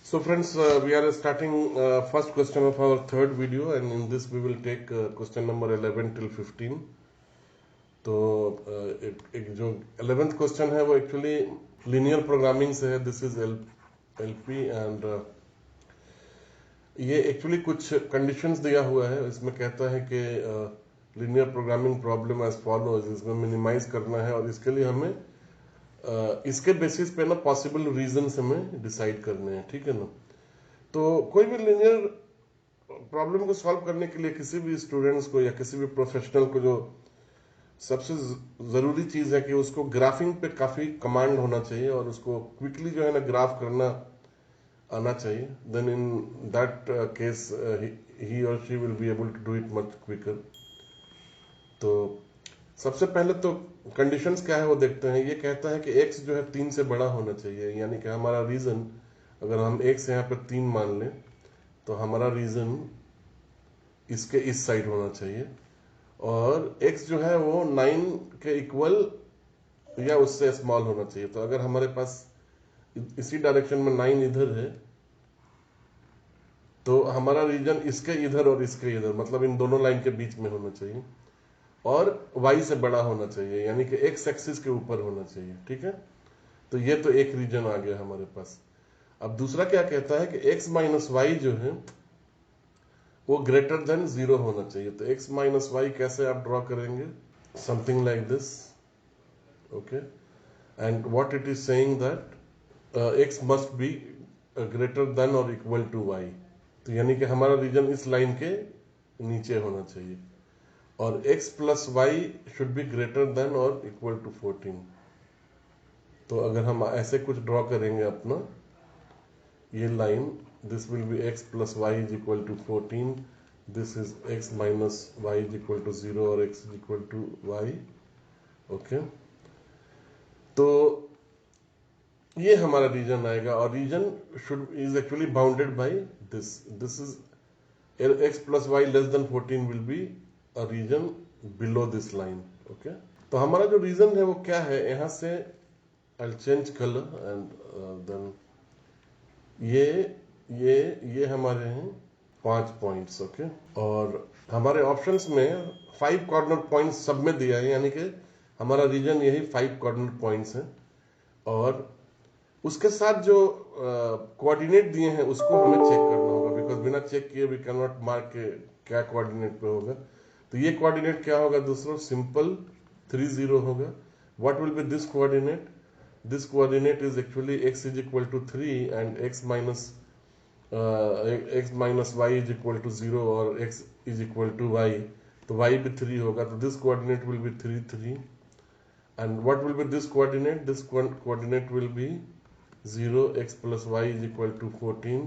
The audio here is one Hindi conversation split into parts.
So friends, we are starting first question of our third video, and in this we will take question number 11 till 15. तो एक जो 11th क्वेश्चन है वो एक्चुअली लीनियर प्रोग्रामिंग से है. दिस इज एलपी एंड ये एक्चुअली कुछ कंडीशंस दिया हुआ है. इसमें कहता है कि linear programming problem as follows, इसमें मिनिमाइज करना है और इसके लिए हमें इसके बेसिस पे ना पॉसिबल रीजंस हमें डिसाइड करने हैं. ठीक है ना. तो कोई भी लीनियर प्रॉब्लम को सॉल्व करने के लिए किसी भी स्टूडेंट्स को या किसी भी प्रोफेशनल को जो सबसे जरूरी चीज है कि उसको ग्राफिंग पे काफी कमांड होना चाहिए और उसको क्विकली जो है ना ग्राफ करना आना चाहिए. देन इन दैट केस ही और she will be able to do it much quicker. तो सबसे पहले तो कंडीशंस क्या है वो देखते हैं. ये कहता है कि x जो है 3 से बड़ा होना चाहिए, यानी कि हमारा रीजन, अगर हम x यहाँ पे 3 मान लें तो हमारा रीजन इसके इस साइड होना चाहिए और x जो है वो 9 के इक्वल या उससे स्मॉल होना चाहिए. तो अगर हमारे पास इसी डायरेक्शन में 9 इधर है तो हमारा रीजन इसके इधर और इसके इधर, मतलब इन दोनों लाइन के बीच में होना चाहिए और y से बड़ा होना चाहिए, यानी कि x एक्सिस के ऊपर होना चाहिए. ठीक है. तो ये तो एक रीजन आ गया हमारे पास. अब दूसरा क्या कहता है कि x माइनस वाई जो है वो ग्रेटर देन 0 होना चाहिए. तो x माइनस वाई कैसे आप ड्रॉ करेंगे? Something like this. Okay. And what it is saying that x must be greater than और इक्वल टू y. तो यानी कि हमारा रीजन इस लाइन के नीचे होना चाहिए और x plus why should be greater than और इक्वल टू 14. तो अगर हम ऐसे कुछ ड्रॉ करेंगे अपना ये line, this will be x plus y is equal to 14, this is x minus y is equal to 0 और x is equal to y. Okay. तो ये हमारा रीजन आएगा और region should is actually bounded by this is x plus y less than 14 will be a region below this line. Okay. तो हमारा जो रीजन है वो क्या है, यहां से I'll change color and then ये हमारे हैं 5 पॉइंट्स. ओके. और हमारे ऑप्शंस में 5 कॉर्नर पॉइंट्स सब में दिया है, यानी कि हमारा रीजन यही 5 कॉर्नर पॉइंट्स है और उसके साथ जो कोऑर्डिनेट दिए हैं उसको हमें चेक करना होगा, बिकॉज बिना चेक किए वी कैन नॉट मार्क क्या कोऑर्डिनेट पे होगा. तो ये कोऑर्डिनेट क्या होगा दोस्तों? सिंपल 3 0 होगा. What will be this coordinate? This coordinate is actually x is equal to 3 and x minus y is equal to 0 और x is equal to y. तो y भी 3 होगा. तो this coordinate will be 3 3. And what will be this coordinate? This coordinate will be 0 x plus y is equal to 14,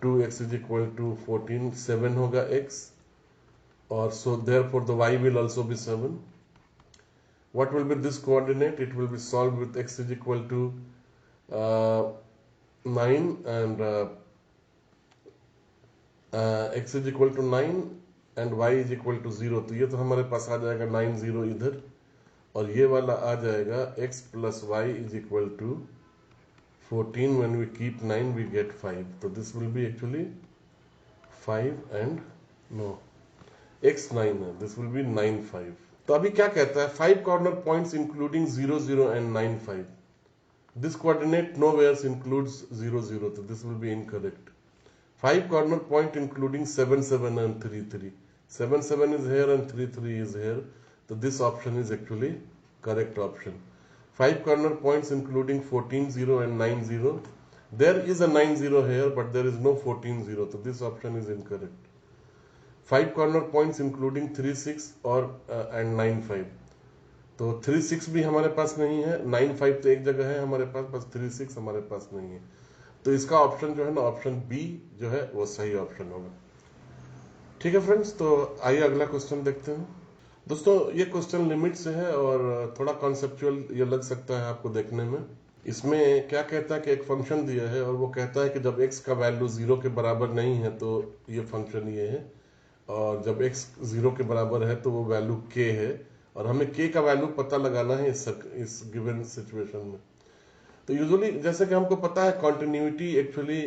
2x is equal to 14, 7 होगा x. Or so therefore the y will also be 7. What will be this coordinate? It will be solved with x is equal to 9 and x is equal to 9 and y is equal to 0. तो ये तो हमारे पास आ जाएगा 9 0 इधर और ये वाला आ जाएगा x plus y is equal to 14. When we keep 9 we get 5. तो this will be actually 5 and no x 9 है. This will B 9 5. तो अभी क्या कहता है? 5 corner points including 0 0 and 9 5. This coordinate nowhere includes 0 0. तो this will be incorrect. 5 corner point including 7 7 and 3 3. 7 7 is here and 3 3 is here. So this option is actually correct option. 5 corner points including 14 0 and 9 0. There is a 9 0 here, but there is no 14 0. So this option is incorrect. 5 corner points including 3 6 और and 9 5. तो 3 6 भी हमारे पास नहीं है, 9 5 तो एक जगह है हमारे पास, बस 3 6 हमारे पास नहीं है. तो इसका ऑप्शन जो है ना, ऑप्शन बी जो है वो सही ऑप्शन होगा. ठीक है फ्रेंड्स. तो आइए अगला क्वेश्चन देखते हैं. दोस्तों ये क्वेश्चन लिमिट से है और थोड़ा कॉन्सेप्चुअल ये लग सकता है आपको देखने में. इसमें क्या कहता है कि एक फंक्शन दिया है और वो कहता है कि जब x का वैल्यू 0 के बराबर नहीं है तो ये फंक्शन ये है, और जब x 0 के बराबर है तो वो वैल्यू k है और हमें k का वैल्यू पता लगाना है इस गिवन सिचुएशन में. तो यूजुअली जैसे कि हमको पता है continuity actually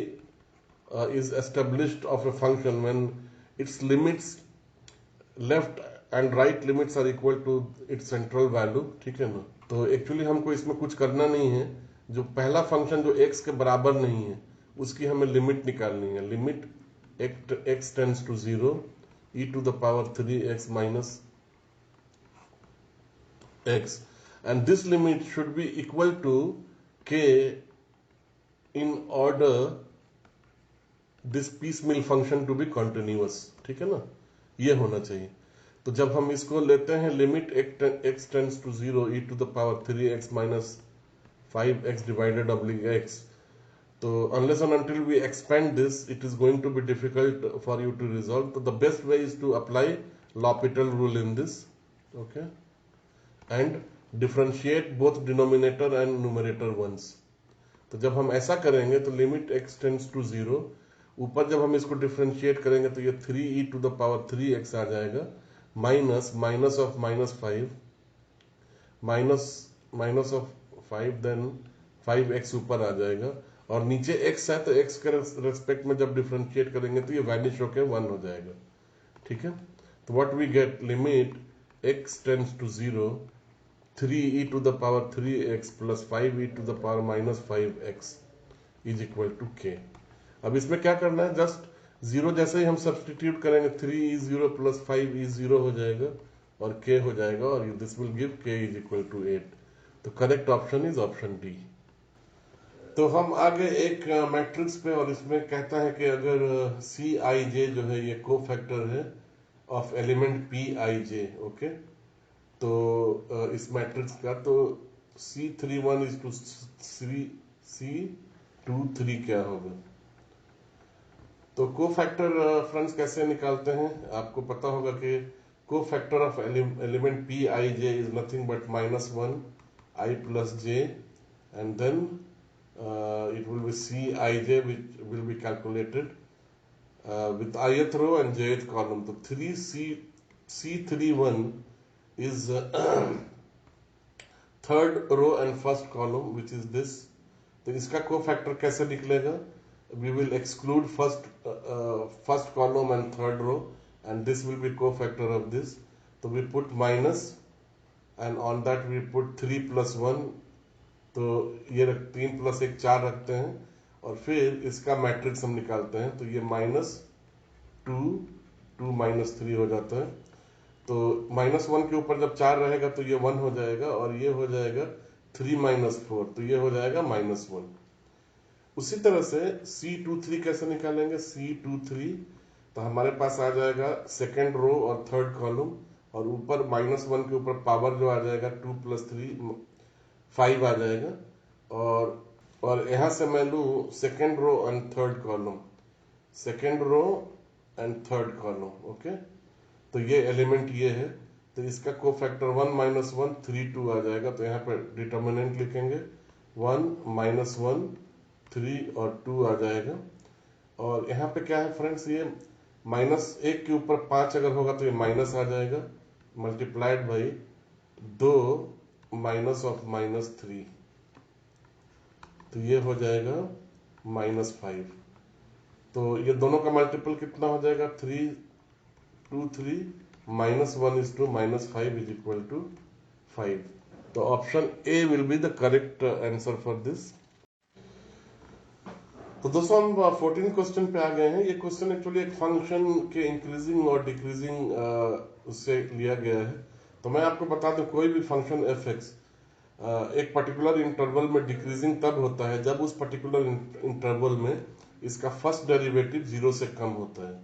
is established of a function when its limits left and right limits are equal to its central value, ठीक है ना। तो एक्चुअली हमको इसमें कुछ करना नहीं है, जो पहला फंक्शन जो x के बराबर नहीं है उसकी हमें लिमिट निकालनी है। Limit x tends to 0 e to the power 3x minus x, and this limit should be equal to k in order this piecemeal function to be continuous, ठीक है ना, ये होना चाहिए। तो जब हम इसको लेते हैं limit x tends to 0 e to the power 3x minus 5x divided oblique x, तो unless and until we expand this it is going to be difficult for you to resolve. So the best way is to apply L'Hopital rule in this, okay, and differentiate both denominator and numerator once. तो जब हम ऐसा करेंगे तो लिमिट x टेंड्स टू 0, ऊपर जब हम इसको डिफरेंशिएट करेंगे तो ये 3e to the power 3x आ जाएगा, minus minus of minus 5 minus of 5 then 5x ऊपर आ जाएगा, और नीचे x है तो x के रेस्पेक्ट में जब डिफरेंशिएट करेंगे तो ये वैनिश होकर 1 हो जाएगा, ठीक है। तो what we get, limit x tends to 0 3e to the power 3x plus 5e to the power minus 5x is equal to k। अब इसमें क्या करना है, जस्ट 0 जैसे ही हम सब्सटीट्यूट करेंगे 3e0 प्लस 5e0 हो जाएगा और k हो जाएगा, और this will give k is equal to 8। तो correct option is option D. तो हम आगे एक मैट्रिक्स पे, और इसमें कहता है कि अगर Cij जो है ये को फैक्टर है ऑफ एलिमेंट Pij, ओके, तो इस मैट्रिक्स का तो C31 इज टू C23 क्या होगा। तो को फैक्टर फ्रेंड्स कैसे निकालते हैं, आपको पता होगा कि को factor of element Pij is nothing but -1 I plus j, and then it will be Cij which will be calculated with ith row and jth column. So C31 is third row and first column, which is this. तो इसका को फैक्टर कैसे निकलेगा, we will exclude first column and third row, and this will be co-factor of this. So we put minus, and on that we put 3 plus 1, तो ये 3 प्लस 1 4 रखते हैं, और फिर इसका मैट्रिक्स हम निकालते हैं। तो ये -2 2 -3 हो जाता है। तो -1 के ऊपर जब 4 रहेगा तो ये 1 हो जाएगा, और ये हो जाएगा 3 - 4, तो ये हो जाएगा -1। उसी तरह से C23 कैसे निकालेंगे, C23 तो हमारे पास आ जाएगा सेकेंड रो और थर्ड कॉलम, और ऊपर -1 के ऊपर पावर जो आ जाएगा 2 + 3 5 आ जाएगा, और यहां से मैं लू second row and third column, second row and third column, okay. तो ये एलिमेंट ये है, तो इसका को फैक्टर 1 - 1 3 2 आ जाएगा। तो यहाँ पर डिटर्मिनेंट लिखेंगे 1 - 1 3 और 2 आ जाएगा। और यहाँ पे क्या है फ्रेंड्स, ये -1 के ऊपर 5 अगर होगा तो ये माइनस आ जाएगा, मल्टीप्लाइड बाई 2 माइनस ऑफ -3, तो ये हो जाएगा -5। तो ये दोनों का मल्टीपल कितना हो जाएगा, 3 2 3 -1 is to -5 is equal to 5। तो option A will be the correct answer for this. तो दोस्तों हम 14 क्वेश्चन पे आ गए हैं। ये क्वेश्चन एक्चुअली एक फंक्शन के इंक्रीजिंग और डिक्रीजिंग उससे लिया गया है। तो मैं आपको बता दूं, कोई भी फंक्शन एफ एक्स एक पर्टिकुलर इंटरवल में डिक्रीजिंग तब होता है जब उस पर्टिकुलर इंटरवल में इसका फर्स्ट डेरिवेटिव 0 से कम होता है।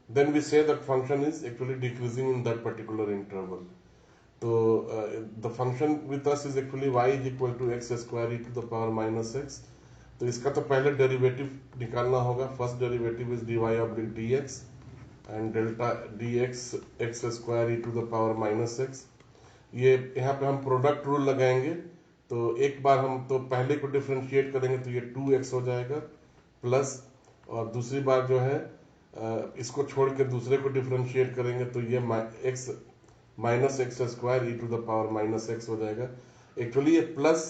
Then we say that function is actually decreasing in that particular interval. So the function with us is actually y is equal to x square e to the power minus x. तो इसका तो पहले डेरिवेटिव निकालना होगा। First derivative is dy oblique dx and delta dx x square e to the power minus x। ये यहाँ पे हम प्रोडक्ट रूल लगाएंगे। तो एक बार हम तो पहले को डिफरेंशिएट करेंगे तो ये 2x हो जाएगा प्लस, और दूसरी बार जो है इसको छोड़ के दूसरे को डिफरेंशिएट करेंगे तो ये x minus x square e to the power minus x हो जाएगा। एक्चुअली ये plus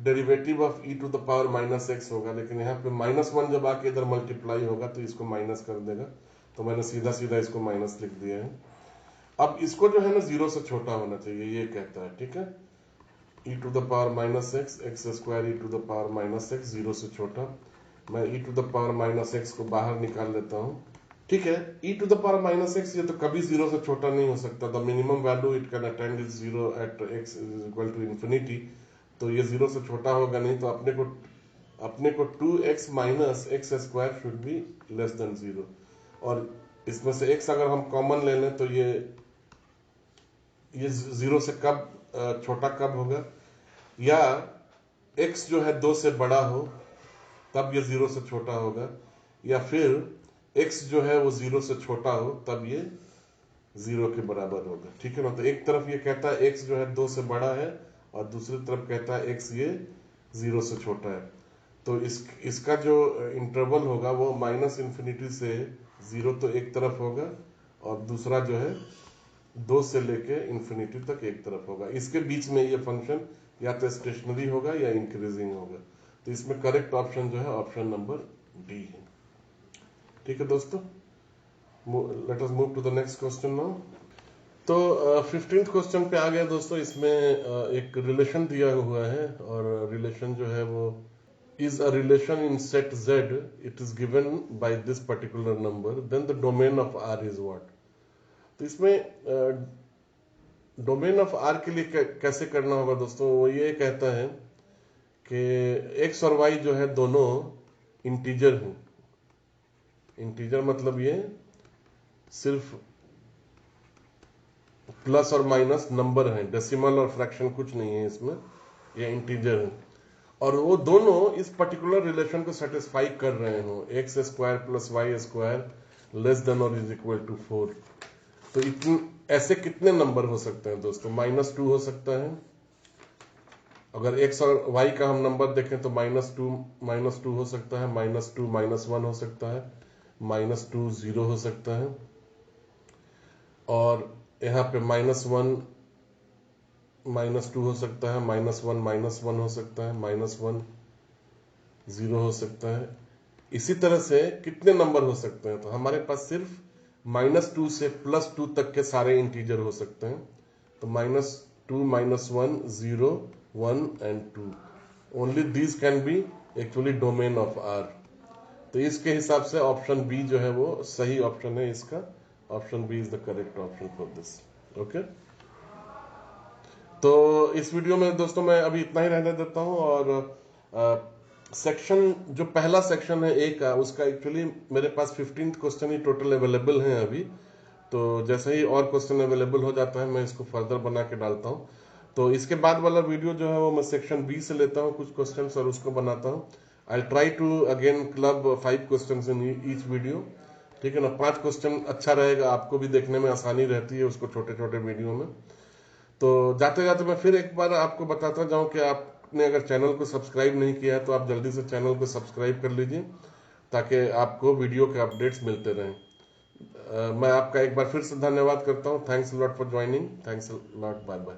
derivative of e to the power minus x होगा, लेकिन यहाँ पे -1 जब आके इधर मल्टीप्लाई होगा तो इसको माइनस कर देगा, तो मैंने सीधा सीधा इसको माइनस लिख दिया है। अब इसको जो है ना 0 से छोटा होना चाहिए, ये कहता है, ठीक है। E to the power minus x, x square e to the power minus x, 0 से छोटा। मैं e to the power minus x को बाहर निकाल लेता हूँ, ठीक है। E to the power minus x ये तो कभी 0 से छोटा नहीं हो सकता। The minimum value it can attend is 0 at x is equal to infinity, तो ये 0 से छोटा होगा नहीं, तो अपने को 2x minus x square should be less than 0। और इसमें से x अगर हम कॉमन ले लें तो ये 0 से कब छोटा कब होगा, या x जो है 2 से बड़ा हो तब ये 0 से छोटा होगा, या फिर x जो है वो 0 से छोटा हो तब ये 0 के बराबर होगा, ठीक है ना। तो एक तरफ ये कहता है x जो है 2 से बड़ा है, और दूसरी तरफ कहता है x ये 0 से छोटा है। तो इसका जो इंटरवल होगा वो -∞ से 0 तो एक तरफ होगा, और दूसरा जो है 2 से लेके इन्फिनिटी तक एक तरफ होगा। इसके बीच में ये फंक्शन या तो स्टेशनरी होगा या इंक्रीजिंग होगा। तो इसमें करेक्ट ऑप्शन जो है ऑप्शन नंबर डी है, ठीक है दोस्तों। Let us move to the next question now. तो 15th क्वेश्चन पे आ गया दोस्तों। इसमें एक रिलेशन दिया हुआ है, और रिलेशन जो है वो is a relation in set Z, it is given by this particular number, then the domain of R is what? तो इसमें डोमेन ऑफ R के लिए कैसे करना होगा दोस्तों, वो ये कहता है कि X और Y जो है दोनों इंटीजर हैं। इंटीजर मतलब ये सिर्फ प्लस और माइनस नंबर है, डेसिमल और फ्रैक्शन कुछ नहीं है इसमें, ये इंटीजर है। और वो दोनों इस पर्टिकुलर रिलेशन को सेटिस्फाई कर रहे हो, x square plus y square less than और इज इक्वल टू 4। तो ऐसे कितने नंबर हो सकते हैं दोस्तों? -2 हो सकता है। अगर एक्स और वाई का हम नंबर देखें तो -2 हो सकता है, -2 -1 हो सकता है, -2 0 हो सकता है, और यहाँ पे -1 -2 हो सकता है, -1 -1 हो सकता है, -1 0 हो सकता है। इसी तरह से कितने नंबर हो सकते हैं? तो हमारे पास सिर्फ -2 से +2 तक के सारे इंटीजर हो सकते हैं। तो -2 -1 0 1 and 2, only these can be actually domain of R। तो इसके हिसाब से ऑप्शन बी जो है वो सही ऑप्शन है इसका। Option B is the correct option for this, okay. तो इस वीडियो में दोस्तों मैं अभी इतना ही रहने देता हूं, और सेक्शन जो पहला सेक्शन है ए का, उसका एक्चुअली मेरे पास 15 क्वेश्चन ही टोटल अवेलेबल हैं अभी। तो जैसे ही और क्वेश्चन अवेलेबल हो जाता है मैं इसको फर्दर बना के डालता हूं। तो इसके बाद वाला वीडियो जो है वो मैं सेक्शन बी से लेता हूं कुछ क्वेश्चन और उसको बनाता हूं। I try to again club 5 question in each video, ठीक है ना। 5 क्वेश्चन अच्छा रहेगा, आपको भी देखने में आसानी रहती है उसको छोटे छोटे वीडियो में। तो जाते जाते मैं फिर एक बार आपको बताता जाऊं कि आपने अगर चैनल को सब्सक्राइब नहीं किया है तो आप जल्दी से चैनल को सब्सक्राइब कर लीजिए, ताकि आपको वीडियो के अपडेट्स मिलते रहें। मैं आपका एक बार फिर से धन्यवाद करता हूं। Thanks a lot for joining, thanks a lot, bye bye.